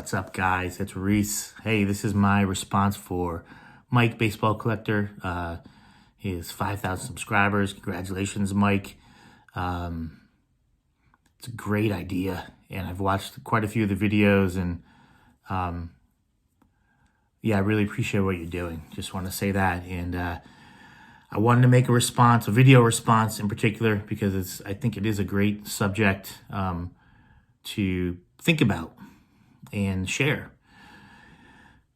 What's up, guys? It's Reese. Hey, this is my response for Mike, Baseball Collector. He has 5,000 subscribers. Congratulations, Mike. It's a great idea, and I've watched quite a few of the videos, and yeah, I really appreciate what you're doing. Just want to say that, and I wanted to make a response, a video response in particular, because I think it is a great subject to think about and share.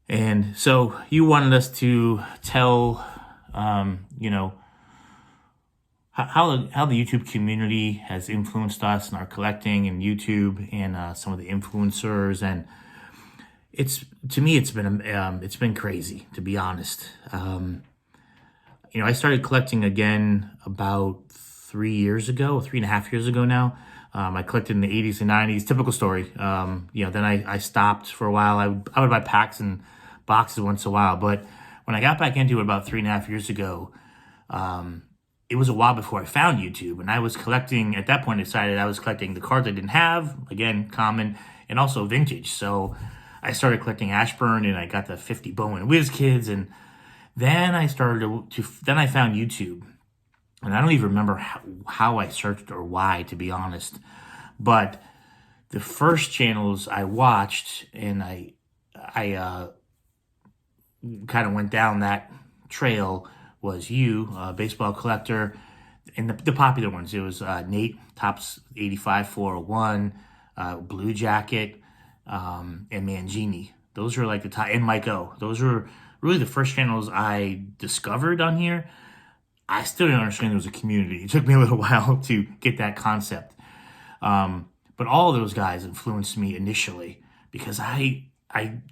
And so you wanted us to tell, how the YouTube community has influenced us in our collecting and YouTube and some of the influencers. And to me, it's been crazy, to be honest. I started collecting again about 3.5 years ago now. I collected in the 80s and 90s, typical story. Then I stopped for a while. I would buy packs and boxes once in a while. But when I got back into it about 3.5 years ago, it was a while before I found YouTube. And I was collecting, at that point, I decided I was collecting the cards I didn't have, again, common, and also vintage. So I started collecting Ashburn, and I got the 50 Bowman Whiz Kids. And then I started then I found YouTube. And I don't even remember how I searched or why, to be honest. But the first channels I watched, and I kind of went down that trail, was you, Baseball Collector, and the popular ones. It was Nate, Topps 85 401, Blue Jacket, and Mangini. Those were like the top, and Mike O. Those were really the first channels I discovered on here. I still didn't understand there was a community. It took me a little while to get that concept. But all of those guys influenced me initially because I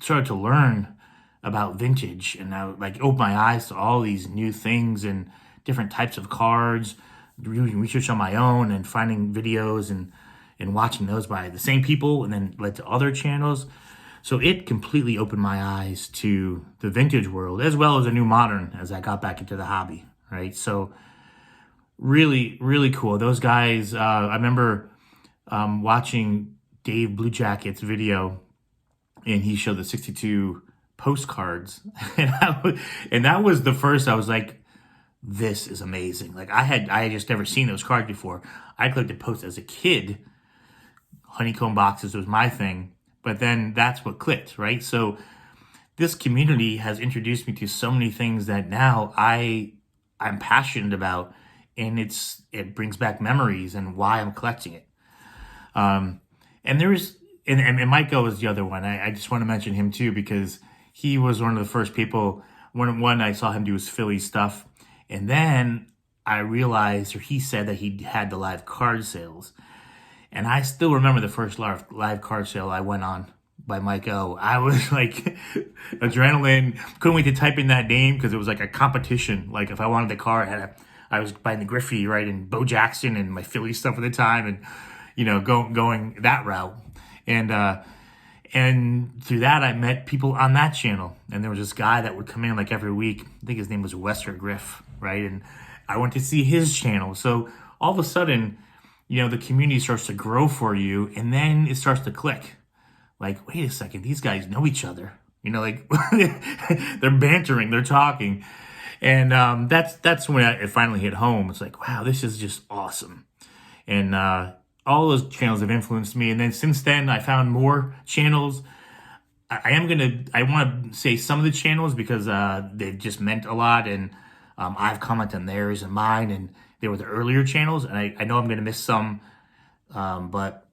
started to learn about vintage, and I opened my eyes to all these new things and different types of cards, doing research on my own and finding videos and watching those by the same people, and then led to other channels. So it completely opened my eyes to the vintage world as well as the new modern as I got back into the hobby. Right, so really, really cool. Those guys, I remember watching Dave Blue Jacket's video, and he showed the 62 postcards, and that was the first. I was like, "This is amazing!" Like I had just never seen those cards before. I collected posts as a kid. Honeycomb boxes was my thing, but then that's what clicked, right? So this community has introduced me to so many things that now I'm passionate about, and it brings back memories and why I'm collecting it. And Mike O is the other one. I just want to mention him too because he was one of the first people. One I saw him do his Philly stuff, and then I realized, or he said that he had the live card sales, and I still remember the first live card sale I went on by Mike O. I was like, adrenaline, couldn't wait to type in that name because it was like a competition. Like if I wanted the car, I was buying the Griffey, right, and Bo Jackson and my Philly stuff at the time, and going that route. And through that, I met people on that channel, and there was this guy that would come in like every week. I think his name was Wester Griff, right, and I went to see his channel. So all of a sudden, the community starts to grow for you, and then it starts to click. Like, wait a second, these guys know each other. They're bantering, they're talking. And that's when it finally hit home. It's like, wow, this is just awesome. And all those channels have influenced me. And then since then, I found more channels. I want to say some of the channels because they've just meant a lot. And I've commented on theirs and mine. And they were the earlier channels. And I know I'm going to miss some, but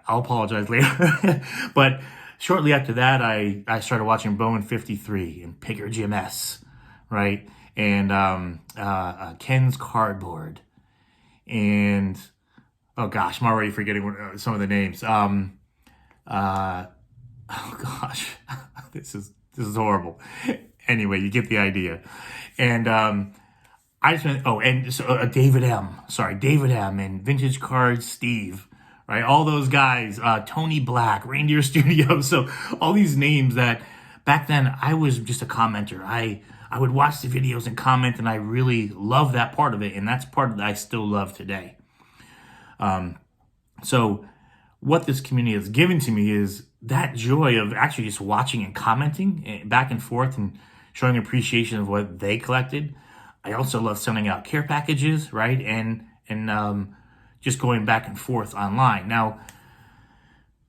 I'll apologize later. But shortly after that, I started watching Bowman 53 and Picker GMS, right? And Ken's Cardboard. And, oh gosh, I'm already forgetting some of the names. Oh gosh, this is horrible. Anyway, you get the idea. And I just went, David M. And Vintage Cards Steve. Right, all those guys, Tony Black, Reindeer Studios. So all these names that back then I was just a commenter. I would watch the videos and comment, and I really love that part of it, and that's part that I still love today. So what this community has given to me is that joy of actually just watching and commenting back and forth and showing appreciation of what they collected. I also love sending out care packages, right? And just going back and forth online. Now,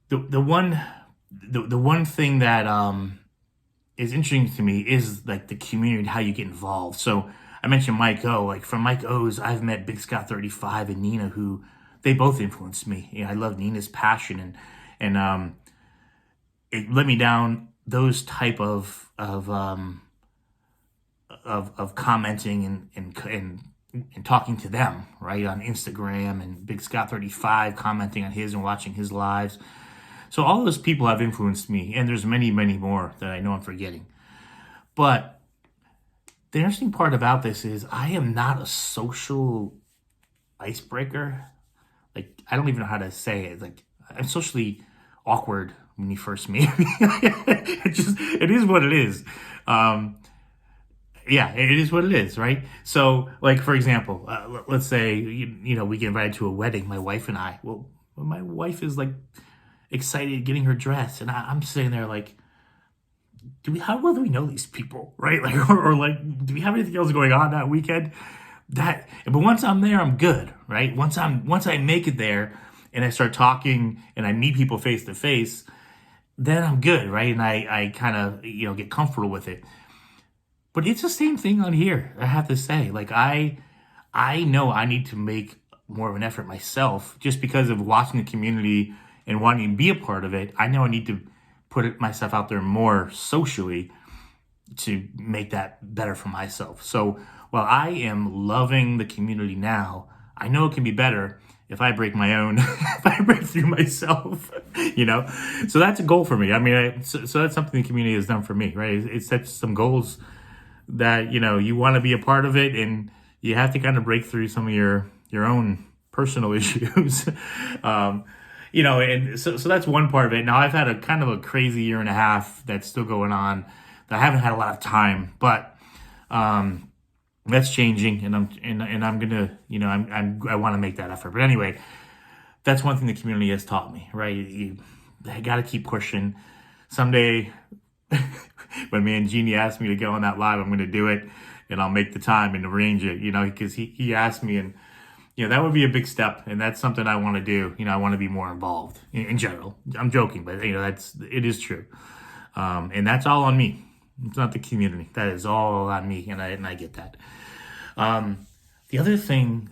the one thing that is interesting to me is like the community, how you get involved. So I mentioned Mike O. Like from Mike O's, I've met Big Scott 35 and Nina, who they both influenced me. I love Nina's passion and it led me down those type of commenting and talking to them, right, on Instagram, and Big Scott 35 commenting on his and watching his lives. So all those people have influenced me, and there's many, many more that I know I'm forgetting. But the interesting part about this is I am not a social icebreaker. Like, I don't even know how to say it. Like, I'm socially awkward when you first meet me. It is what it is. Yeah, it is what it is, right? So, like, for example, let's say, we get invited to a wedding, my wife and I. Well, my wife is, like, excited getting her dress, and I'm sitting there, like, how well do we know these people, right? Like, or like, do we have anything else going on that weekend? But once I'm there, I'm good, right? Once I make it there, and I start talking, and I meet people face to face, then I'm good, right? And I kind of, get comfortable with it. But it's the same thing on here, I have to say. Like, I know I need to make more of an effort myself just because of watching the community and wanting to be a part of it. I know I need to put myself out there more socially to make that better for myself. So while I am loving the community now, I know it can be better if I break my own, if I break through myself, So that's a goal for me. I mean, so that's something the community has done for me, right? It sets some goals that, you want to be a part of it, and you have to kind of break through some of your own personal issues. And so that's one part of it. Now, I've had a kind of a crazy year and a half that's still going on that I haven't had a lot of time, but that's changing, and I'm gonna, I want to make that effort. But anyway, that's one thing the community has taught me, right? I got to keep pushing. Someday, when me and Jeannie asked me to go on that live, I'm going to do it, and I'll make the time and arrange it, because he asked me, and that would be a big step, and that's something I want to do. I want to be more involved in general. I'm joking, but it is true, and that's all on me. It's not the community. That is all on me, and I get that. The other thing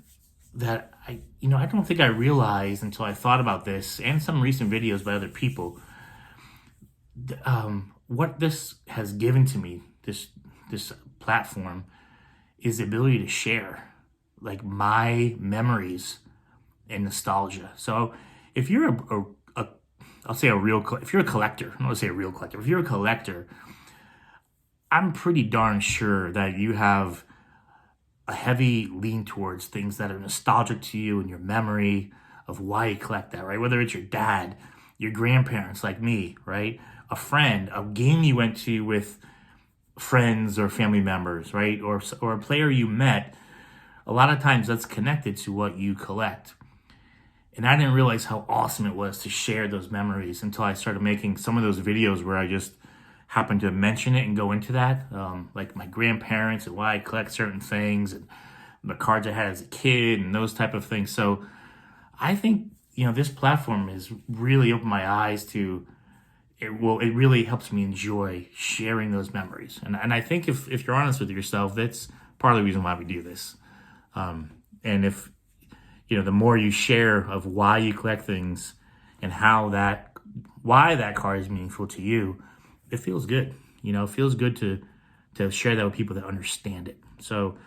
that I don't think I realized until I thought about this, and some recent videos by other people, what this has given to me, this platform, is the ability to share, like, my memories and nostalgia. So if you're if you're a collector, I don't want to say a real collector, if you're a collector, I'm pretty darn sure that you have a heavy lean towards things that are nostalgic to you and your memory of why you collect that, right? Whether it's your dad, your grandparents like me, right? A friend, a game you went to with friends or family members, right? Or a player you met. A lot of times that's connected to what you collect. And I didn't realize how awesome it was to share those memories until I started making some of those videos where I just happened to mention it and go into that. Like my grandparents and why I collect certain things, and the cards I had as a kid and those type of things. So I think, this platform has really opened my eyes to it. It really helps me enjoy sharing those memories. And I think if you're honest with yourself, that's part of the reason why we do this. And if, the more you share of why you collect things and why that card is meaningful to you, it feels good. It feels good to share that with people that understand it. So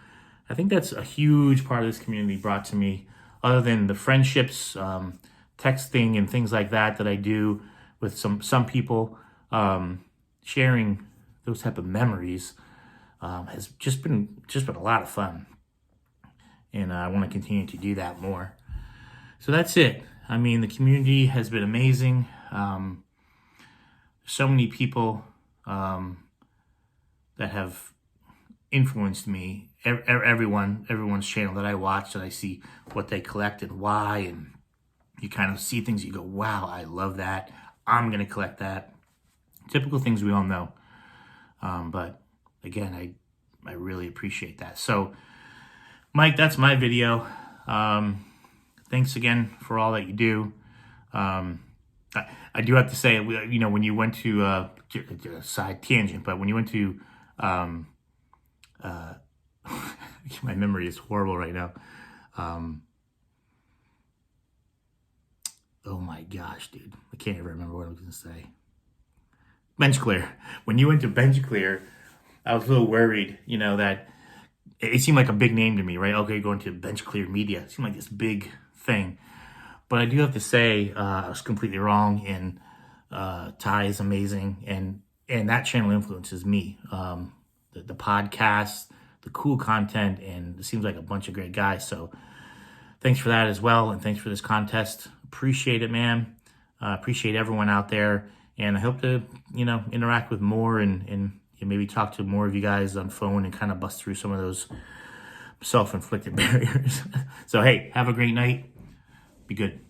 I think that's a huge part of this community brought to me, other than the friendships, texting and things like that I do with some people. Sharing those type of memories has just been a lot of fun. And I want to continue to do that more. So that's it. I mean, the community has been amazing. So many people that have influenced me. Everyone's channel that I watch, that I see what they collect and why, You kind of see things, you go, wow, I love that. I'm going to collect that. Typical things we all know. But again, I really appreciate that. So, Mike, that's my video. Thanks again for all that you do. I do have to say, you know, when you went to side tangent, but when you went to my memory is horrible right now. Oh my gosh, dude, I can't even remember what I was gonna say. Bench Clear. When you went to Bench Clear, I was a little worried, you know, that it seemed like a big name to me, right? Okay, going to Bench Clear Media. It seemed like this big thing. But I do have to say, I was completely wrong, and Ty is amazing, and that channel influences me. The podcast, the cool content, and it seems like a bunch of great guys. So thanks for that as well, and thanks for this contest. Appreciate it, man. Appreciate everyone out there, and I hope to, you know, interact with more and maybe talk to more of you guys on phone and kind of bust through some of those self-inflicted barriers. So hey, have a great night. Be good.